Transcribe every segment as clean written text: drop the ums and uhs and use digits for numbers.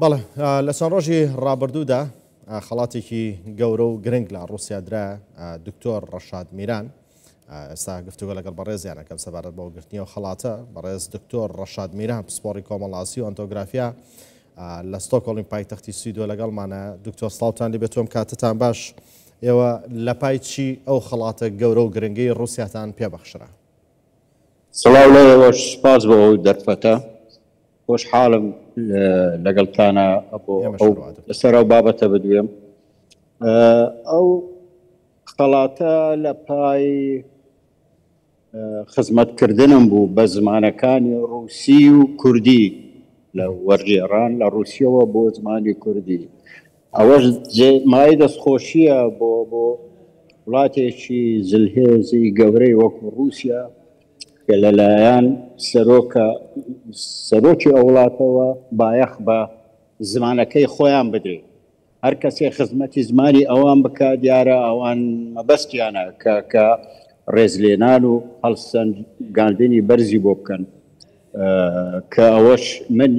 بەڵێ لە چەند ڕۆژی ڕابردوودا خەڵاتێکی گەورە و گرنگ لە ڕووسیا درا دکتۆر ڕەشاد میران ئێستا گفتوگە لەگەڵ بەڕێزیانەکەم سەبارەت بەوە گرتنیەوە خەڵاتە بەڕێز دکتۆر ڕەشاد میران پسپۆڕی کۆمەڵاسی و ئەنتۆگرافیا لە ستۆکۆڵمی پایتەختی سویدۆ لەگەڵمانە. دکتۆر سڵاوتان لێ بێت، تۆم کاتتان باش. ئێوە لە پای چی ئەو خەڵاتە گەورە و گرنگەی ڕووسیاتان پێبەخشرا؟ سڵاو لەوەش سپاس بۆ ئەو دەرفەتە، خۆشحاڵم لەگەڵتانە لەسەر ئەو بابەتە بدوێم. ئەو خەڵاتە لە پای خزمەتکردنم بوو بە زمانەکانی ڕووسی و کوردی لە وەرجێڕان لە ڕووسیەوە بۆ زمانی کوردی. ئەوەش مای دەستخۆشیە بۆ وڵاتێکی زلهێزی گەورەی وەکو ڕووسیا کە لەلایەن سەرۆکی ئەو وڵاتەوە بایەخ بە زمانەکەی خۆیان بدرێت. هەر کەسێ خزمەتی زمانی ئەوان بکە دیارە ئەوان مەبەستیانە کە ڕێزلێنان و هەڵسەنگاندنی بەرزی بۆ بکەن، کە ئەوەش من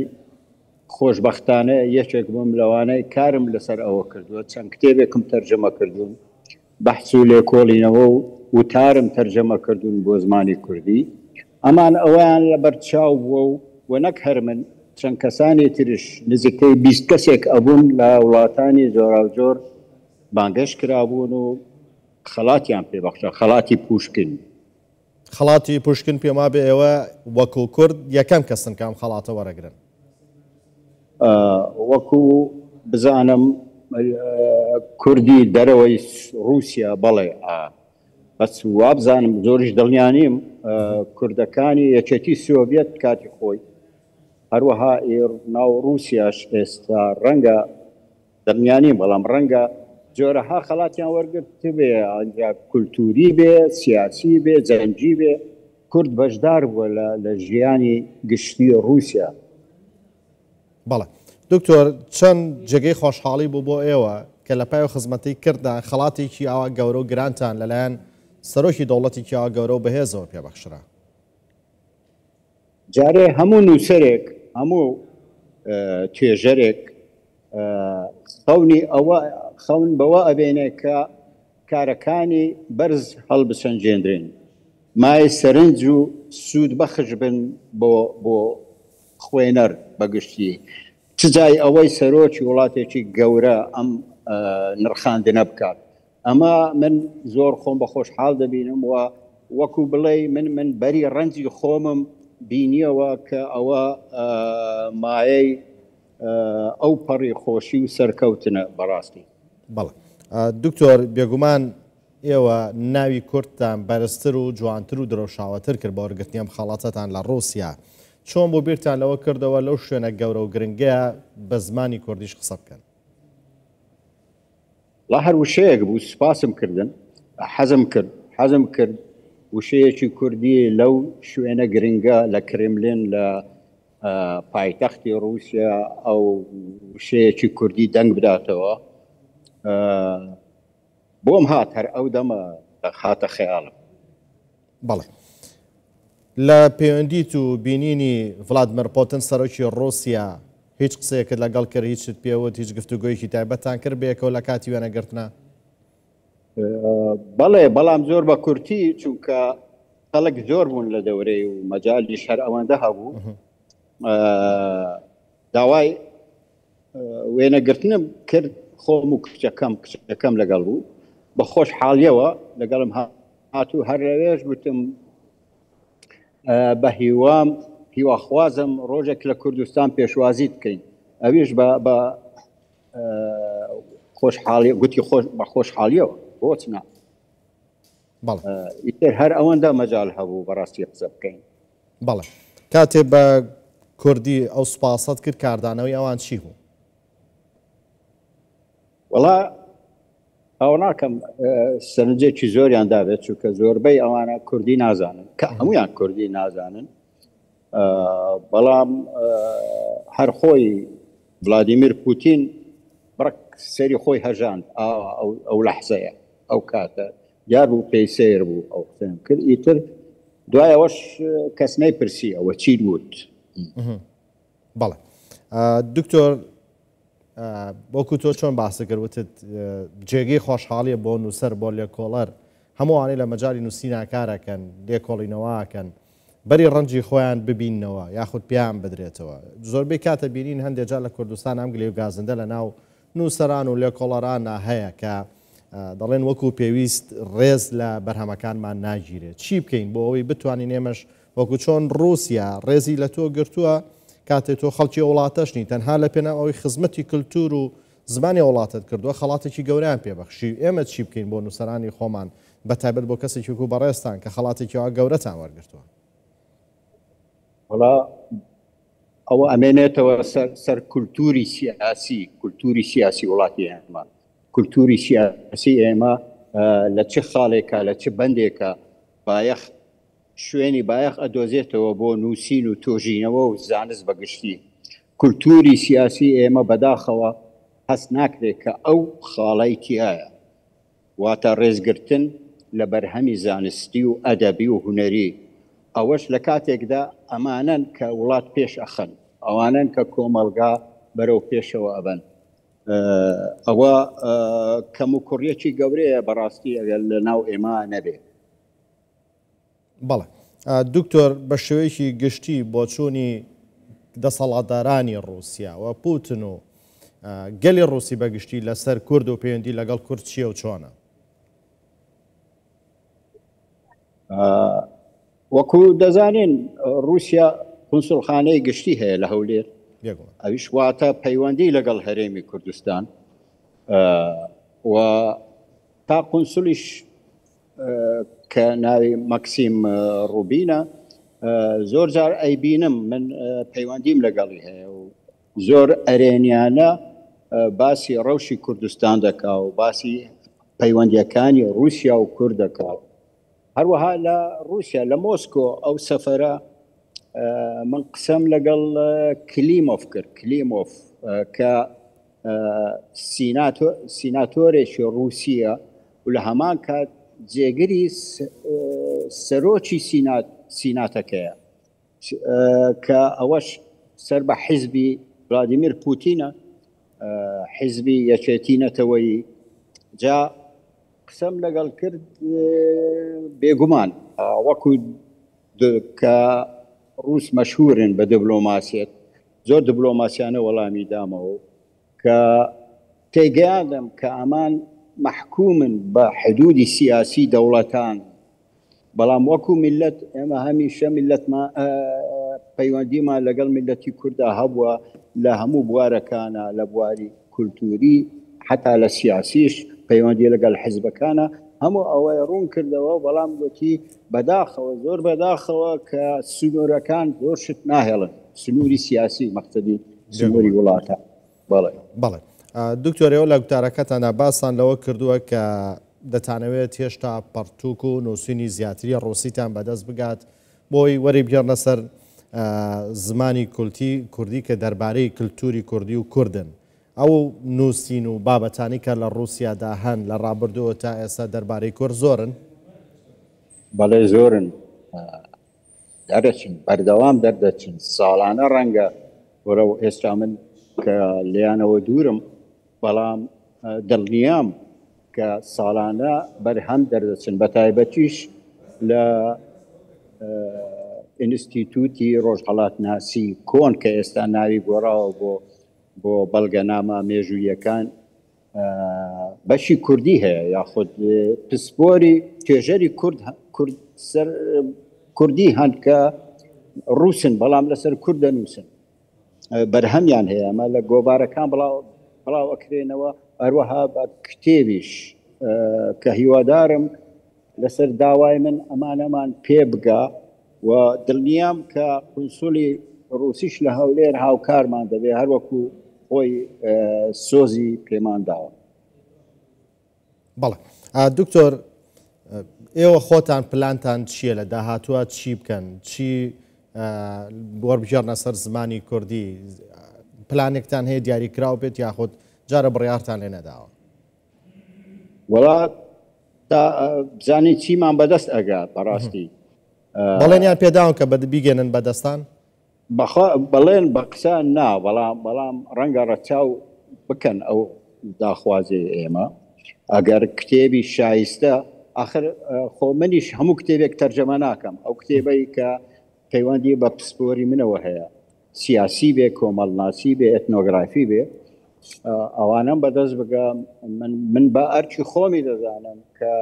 خۆشبەختانە یەکێک بووم لەوانەی کارم لەسەر ئەوە کردووە. چەند کتێبێکم تەرجەمە کردوون، بەحث و لێکۆڵینەوە و وتارم تەرجەمە کردوون بۆ زمانی کوردی. ئەمان ئەویان لەبەر چاو بووە و نەک هەر من، چەند کەسانی تریش نزیکەی 20 کەسێک ئەبوون لە وڵاتانی جۆراوجۆر بانگەش کرابوون و خەڵاتیان پێبەخشە، خەڵاتی پوشکن. خەڵاتی پوشکن پێما بێ ئێوە وەکو کورد یەکەم کەسن کام خەڵاتە وەرەگرن؟ وەکو بزانم کوردی دەرەوەی ڕووسیا بەڵێ، بەس وابزانم زۆریش دڵنیانیم کوردەکانی یەکێتی سۆڤێت کاتی خۆی هەروەها ناو ڕووسیاش ئێستا ڕەنگە دڵنیانیم، بەڵام ڕەنگە جۆرەها خەڵاتیان وەرگرت بێ، ئەنجا کولتوری بێ، سیاسی بێ، جەنگی بێ، کورد بەشدار بووە لە ژیانی گشتی ڕووسیا. بەڵێ دکتۆر، چەند جێگەی خۆشحاڵی بوو بۆ ئێوە کە لە پای خزمەتی کرددا خەڵاتێکی ئاوا گەورە و گرانتان لەلایەن سەرۆکی دەوڵەتێکی ئاوا گەورە و بەهێزەوە پێبەخشرا؟ جارێ هەموو نووسەرێک، هەموو توێژەرێک خەون بەوە ئەبێنێ کە کارەکانی بەرز هەڵبسەنجێندرێن، مای سەرنج و سوود بەخش بن بۆ خوێنەر بەگشتی. چ جای ئەوەی سەرۆکی وڵاتێکی گەورە ئەم نرخاندنە بکات. ئەمە من زۆر خۆم بە خۆشحاڵ دەبینم و وەکو بڵێ من بەری ڕەنجی خۆمم بینیەوە کە ئەوە مایەی ئەو پەڕی خۆشی و سەرکەوتنە بەڕاستی. بەڵێ دکتۆر، بێگومان ئێوە ناوی کورتتان بەرزتر و جوانتر و درۆشاوەتر کرد بە وەرگرتنی ئەم خەڵاتەتان لە ڕووسیا. چۆن بۆ بیرتان لەوە کردەوە لەو شوێنە گەورە و گرنگەیە بە زمانی کوردیش قسە بکەن؟ لا هەر وشەیەک بوو سپاسم کردن، حەزم کرد وشەیەکی کوردی لەو شوێنە گرنگە لە کرێملین لە پایتەختی ڕووسیا ئەو وشەیەکی کوردی دەنگ بداتەوە. بۆم هات هەر ئەو دەمە هاتە خەیاڵم. بەڵێ لە پەیوەندیت و بینینی ڤڵادمیر پۆتن سەرۆکی ڕووسیا هیچ قسەیەکت لەگەڵ کرد؟ هیچت پێوت؟ هیچ گفتوگۆیەکی تایبەتان کرد بەیەکەوە لە کاتی وێنەگرتنە؟ بەڵێ، بەڵام زۆر بە کورتی، چونکە خەڵک زۆر بوون لە دەورەی و مەجالیش هەر ئەوەندە هەبوو. داوای وێنەگرتنم کرد، خۆم و کچەکەم لەگەڵ بوو، بە خۆشحاڵیەوە لەگەڵم هاتوو. هەر لەوێش گوتم بە هیواخوازم ڕۆژێک لە کوردستان پێشوازی بکەین. ئەویش بە خۆشحاڵی گوتی، بە خۆشحاڵیەوە بۆچنا. ئیتر هەر ئەوەندە مەجال هەبوو بەڕاستی قسە بکەین. بەڵێ کاتێ بە کوردی ئەو سوپاسەت کرد، کاردانەوەی ئەوان چی بوو؟ وەڵا ئەو ناکەم سەرنجێکی زۆریان دابێت، چونکە زۆربەی ئەوانە کوردی نازانن، کە هەمویان کوردی نازانن. بەڵام هەر خۆی ڤڵادیمیر پوتین بڕک سەری خۆی هەژاند ئەو لەحزەیە، ئەو کاتە دیار بوو پێی سیر بوو ئەو قسەم کرد. ئیتر دوایەوەش کەس نەیپرسی ئەوە چی وت. بەڵێ دکتۆر وەکو تۆ چۆن باسی کردوتت جێگەی خۆشحاڵیە بۆ نووسەر بۆ لێکۆڵەر هەمووانەی لە مەجای نووسی ناکارەکەن لێکۆڵینەوەکەن بەری ڕەنجی خۆیان ببینەوە یاخود پیان بدرێتەوە زۆربەی کاتە بینین هەندێک جار لە کوردستان ئەم گلێوگازندە لە ناو نووسەران و لێکۆڵەران هەیە کە دەڵێن وەکو پێویست ڕێز لە بەرهەمەکانمان ناگیرێت چی بکەین بۆ ئەوەی بتوانین ئێمەش وەکو چۆن ڕووسیا ڕێزی لە تۆ گرتووە کاتێک تۆ خەڵکی وڵاتەشنی تەنها لە پێناو ئەوەی خزمەتی کللتور و زمانی وڵاتت کردووە خەڵاتێکی گەوریان پێبەخشی ئێمە چی بکەین بۆ نووسەرانی خۆمان بەتایبەت بۆ کەسێکی وەکو بەڕێستان کە خەڵاتێکیەوە گەورەتان وەرگرتووە وڵا ئەوە ئەمێنێتەوە سەر کولتوری سیاسی وڵاتی ئێمە کولتوری سیاسی ئێمە لە چه خاڵێکە لە چه بەندێکە بایەخ شوێنی بایەخ ئەدۆزێتەوە بۆ نووسین و تۆژینەوە و زانست بەگشتی کولتوری سیاسی ئێمە بەداخەوە هەست ناکرێت کە ئەو خاڵی تایە واتە ڕێزگرتن لە بەرهەمی زانستی و ئەدەبی و هونەری ئەوەش لە کاتێکدا ئەمانن کە وڵات پێش ئەخەن ئەوانن کە کۆمەلگا بەرەو پێشەوە ئەبن ئەوە کەم و کوڕیەکی گەورەیە بەڕاستی ئەگەر لە ناو ئێمە نەبێ بەڵێ دکتۆر بە شێوەیەکی گشتی بۆ چوونی دەسەڵاتدارانی ڕووسیا و پوتن و گەلی ڕووسی بەگشتی لەسەر کورد و پەیوەندی لەگەڵ کورد چییە و چۆنە وەکو دەزانین رووسیا قونسڵخانەی گشتی هەیە لە هەولێر ئەویش واتە پەیوەندی لەگەڵ هەرێمی کوردستان و تا قونسڵیش کە ناوی مەکسیم ڕوبینە زۆر جار ئەیبینم من پەیوەندیم لەگەڵی هەیە و زۆر ئەرێنیانە باسی ڕەوشی کوردستان دەکا و باسی پەیوەندیەکانی رووسیا و کورد دەکات هەروەها لە رووسیا لە مۆسکۆ ئەو سەفەرە من قسەم لەگەڵ کلیمۆف کرد کلیمۆف کە سیناتۆرێکی رووسیە و لە هەمان کات جێگری سەرۆکی سیناتەکەیە کە ئەوەش سەر بە حیزبی ڤلادیمیر پوتینە حیزبی یەکێتی نەتەوەیی جا قسەم لەگەڵ کرد بێگومان وەکو کە ڕووس مەشهورن بە دیبلۆماسیەت زۆر دیبلۆماسیانە وەڵامی دامەوە کە تێگەیاندەم کە ئەمان محکومن بە حدودی سیاسی دەوڵەتان بەڵام وەکو میلەت ئێمە هەمیشە میلەتمان پەیوەندیمان لەگەڵ میلەتی کووردا هەبووە لە هەموو بوارەکانە لە بواری کولتوری حتا لە سیاسیش پەیوەندی لەگەڵ حیزبەکانە هەموو ئەوەی ڕوون کردەوە بەڵام گوتی بەداخەوە زۆر بەداخەوە کە سنوورەکان زۆر شت ناهێڵن سنووری سیاسی مەقسەدی سنووری وڵاتە بەڵێ دکتۆرەوە لە گوتارەکەتانە باسان لەوە کردووە کە دەتانەوێت هێشتا پەرتوک و نووسینی زیاتری ڕووسیتان بەدەست بگات بۆی وەری بگەڕنە سەر زمانی کوردی کە دەربارەی کللتوری کوردی و کوردن ئەو نووسین و بابەتانی کە لە ڕووسیادا هەن لە ڕابردووە تا ئێستا دەربارەی کورد زۆرن بەڵێ زۆرن دەرەچن بەردەوام دەردەچن ساڵانە ڕەنگە وەرە و ئێستا من کە لیانەوە دوورم بەڵام دڵنیام کە ساڵانە بەرهەم دەردەچن بە تایبەتیش لە ئینستیتوتی ڕۆژهەڵاتناسی کۆن کە ئێستا ناوی گۆڕاوە بۆ بەڵگەنامە مێژوویەکان بەشی کوردی هەیە یاخود پسپۆری توێژەری کوردی هەند کە ڕووسن بەڵام لەسەر کورد دەنووسن بەرهەمیان هەیە ئەمە لە گۆبارەکان بڵاو ئەکرێنەوە هەروەها بە کتێبیش کە هیوادارم لەسەر داوای من ئەمانەمان پێ بگا و دڵنیام کە قونسولی ڕووسیش لە هەولێر هاوکارمان دەبێ هەروەکو خۆی سۆزی پێمان داوە بەڵێ دکتۆر ئێوە خۆتان پلانتان چییە لە داهاتووە چی بکەن چی وەربژێڕنە سەر زمانی کوردی پلانێکتان هەیە دیاریکراو بێت یاخود جارە بڕیارتان لێ نەداوە وڵات بزانین چیمان بەدەست ئەگات بەڕاستی بەڵێنیان پێداون کە بیگەنن بەدەستان بەڵێن بە قسە نا بەڵام ڕەنگە ڕەچاو بکەن ئەو داخوازی ئێمە ئەگەر کتێبی شایستە آخر خۆ منیش هەموو کتێبێک تەرجەمە ناکەم ئەو کتێبەی کە پەیوەندی بە پسپۆری منەوە هەیە سیاسی بێ کۆمەڵناسی بێ ئەتنۆگرافی بێ ئەوانم بەدەست بگە من بە ئەرچی خۆمی دەزانم کە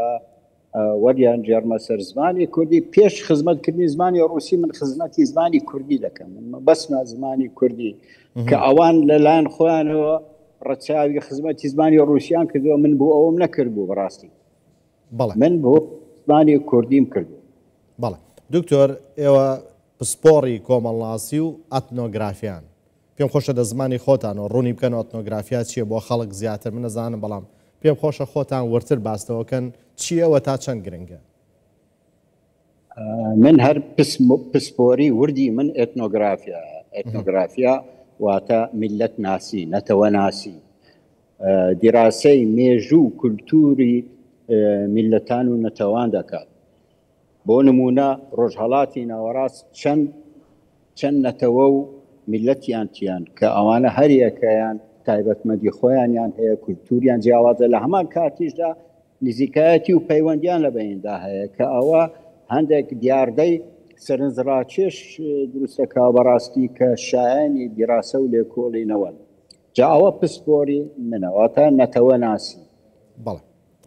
وەریان جێرمە سەر زمانی کوردی پێش خزمەتکردنی زمانی ڕووسی من خزمەتی زمانی کوردی دەکەم بەسمە زمانی کوردی کە ئەوان لەلایەن خۆیانەوە ڕەچاوی خزمەتی زمانی ڕووسیان کردووە من بۆ ئەوم نەکرد بوو بەڕاستی من بۆ زمانی کوردیم کردو. بەڵێ دکتۆر ئێوە پسپۆڕی کۆمەڵناسی و ئەتنۆگرافیان پێم خۆشە دە زمانی خۆتانەوە ڕوونی بکەن و ئەتنۆگرافیا چییە بۆ خەڵک زیاتر من نەزانم بەڵام پێم خۆشە خۆتان ورتر باستەوەکەن چیەوە تا چەند گرنگە. من هەر پسپۆری وردی من ئەتنۆگرافیا واتە میلەت ناسی نەتەوە ناسی دیراسەی مێژوو کولتوری میلەتان و نەتەوان دەکات. بۆ نمونە ڕۆژهەڵاتی ناوەڕاست چەند نەتەوە و میلەتیانتیان کە ئەوانە هەریەکەیان تایبەتمەندی خۆیانیان هەیە کولتوریان جیاوازە لە هەمان کاتیشدا نزیکایەتی و پەیوەندیان لە بەیندا هەیە کە ئەوە هەندێک دیاردەی سەرنجڕاکێش دروستەکە بەڕاستی کە شایانی دیراسە و لێکۆڵینەوە جا ئەوە پسپۆری منەوەتە نەتەوە ناسی.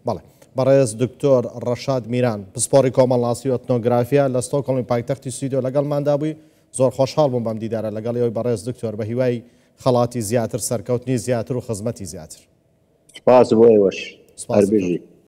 بەڵێ بەڕێز دکتۆر ڕەشاد میران پسپۆری کۆمەڵناسی و ئەتنۆگرافیا لە ستۆکهۆڵمی پایتەختی سویدۆ لەگەڵماندا بووی زۆر خۆشحاڵ بووم بەم دیدارە لەگەڵ ئێوەی بەڕێز دکتۆر بە هیوای خەڵاتی زیاتر سەرکەوتنی زیاتر و خزمەتی زیاتر. سپاس بۆ ئێوەش هەر بژی.